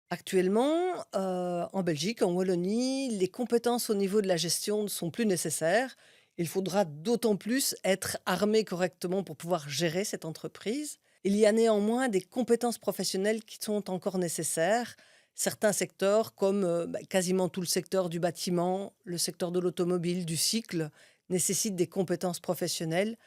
Actuellement, en Belgique, en Wallonie, les compétences au niveau de la gestion ne sont plus nécessaires. Il faudra d'autant plus être armé correctement pour pouvoir gérer cette entreprise. Il y a néanmoins des compétences professionnelles qui sont encore nécessaires. Certains secteurs, comme quasiment tout le secteur du bâtiment, le secteur de l'automobile, du cycle, nécessitent des compétences professionnelles.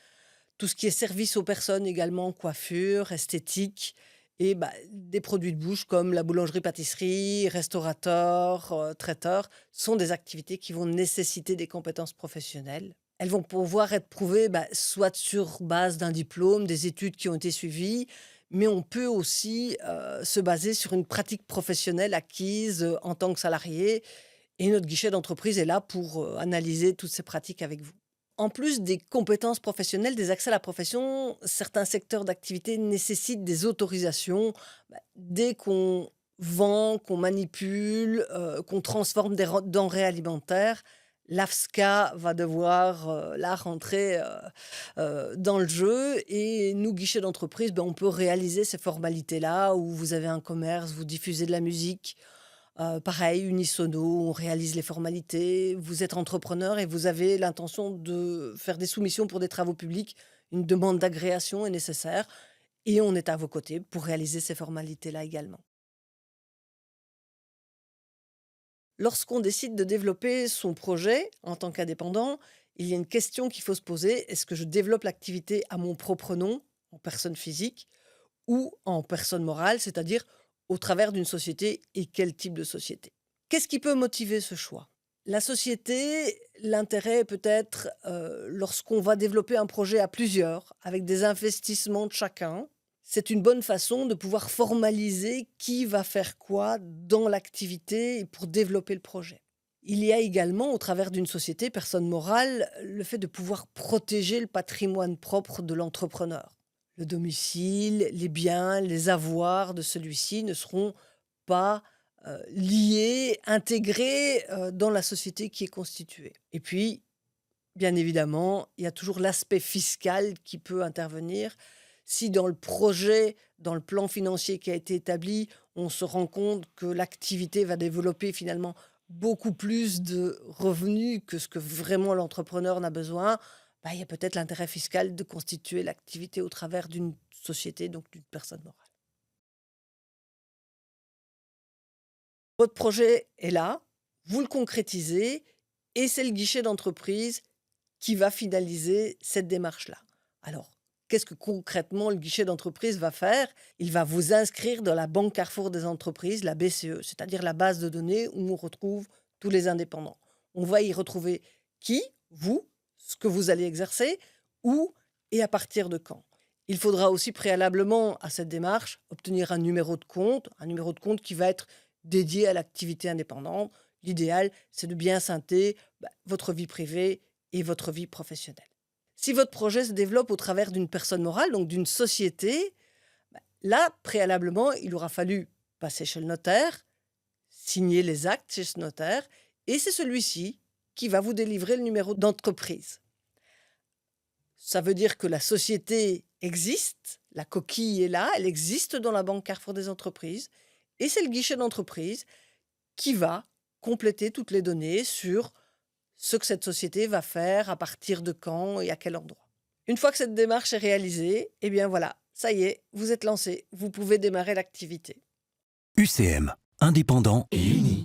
Tout ce qui est service aux personnes également, coiffure, esthétique et des produits de bouche comme la boulangerie-pâtisserie, restaurateur, traiteur, sont des activités qui vont nécessiter des compétences professionnelles. Elles vont pouvoir être prouvées, soit sur base d'un diplôme, des études qui ont été suivies, mais on peut aussi, se baser sur une pratique professionnelle acquise, en tant que salarié et notre guichet d'entreprise est là pour, analyser toutes ces pratiques avec vous. En plus des compétences professionnelles, des accès à la profession, certains secteurs d'activité nécessitent des autorisations. Dès qu'on vend, qu'on manipule, qu'on transforme des denrées alimentaires, l'AFSCA va devoir là rentrer dans le jeu et nous, guichets d'entreprise, on peut réaliser ces formalités-là où vous avez un commerce, vous diffusez de la musique. Pareil, unisono, on réalise les formalités. Vous êtes entrepreneur et vous avez l'intention de faire des soumissions pour des travaux publics. Une demande d'agréation est nécessaire et on est à vos côtés pour réaliser ces formalités-là également. Lorsqu'on décide de développer son projet en tant qu'indépendant, il y a une question qu'il faut se poser. Est-ce que je développe l'activité à mon propre nom, en personne physique, ou en personne morale, c'est-à-dire au travers d'une société et quel type de société? Qu'est-ce qui peut motiver ce choix? La société, l'intérêt peut être, lorsqu'on va développer un projet à plusieurs, avec des investissements de chacun, c'est une bonne façon de pouvoir formaliser qui va faire quoi dans l'activité et pour développer le projet. Il y a également, au travers d'une société, personne morale, le fait de pouvoir protéger le patrimoine propre de l'entrepreneur. Le domicile, les biens, les avoirs de celui-ci ne seront pas liés, intégrés dans la société qui est constituée. Et puis, bien évidemment, il y a toujours l'aspect fiscal qui peut intervenir. Si dans le projet, dans le plan financier qui a été établi, on se rend compte que l'activité va développer finalement beaucoup plus de revenus que ce que vraiment l'entrepreneur n'a besoin, il y a peut-être l'intérêt fiscal de constituer l'activité au travers d'une société, donc d'une personne morale. Votre projet est là, vous le concrétisez et c'est le guichet d'entreprise qui va finaliser cette démarche-là. Alors, qu'est-ce que concrètement le guichet d'entreprise va faire? Il va vous inscrire dans la Banque Carrefour des entreprises, la BCE, c'est-à-dire la base de données où on retrouve tous les indépendants. On va y retrouver qui, vous, ce que vous allez exercer, où et à partir de quand. Il faudra aussi préalablement à cette démarche obtenir un numéro de compte qui va être dédié à l'activité indépendante. L'idéal, c'est de bien scinter votre vie privée et votre vie professionnelle. Si votre projet se développe au travers d'une personne morale, donc d'une société, là, préalablement, il aura fallu passer chez le notaire, signer les actes chez ce notaire, et c'est celui-ci qui va vous délivrer le numéro d'entreprise. Ça veut dire que la société existe, la coquille est là, elle existe dans la Banque Carrefour des entreprises, et c'est le guichet d'entreprise qui va compléter toutes les données sur ce que cette société va faire, à partir de quand et à quel endroit. Une fois que cette démarche est réalisée, eh bien voilà, ça y est, vous êtes lancé, vous pouvez démarrer l'activité. UCM, indépendant et uni.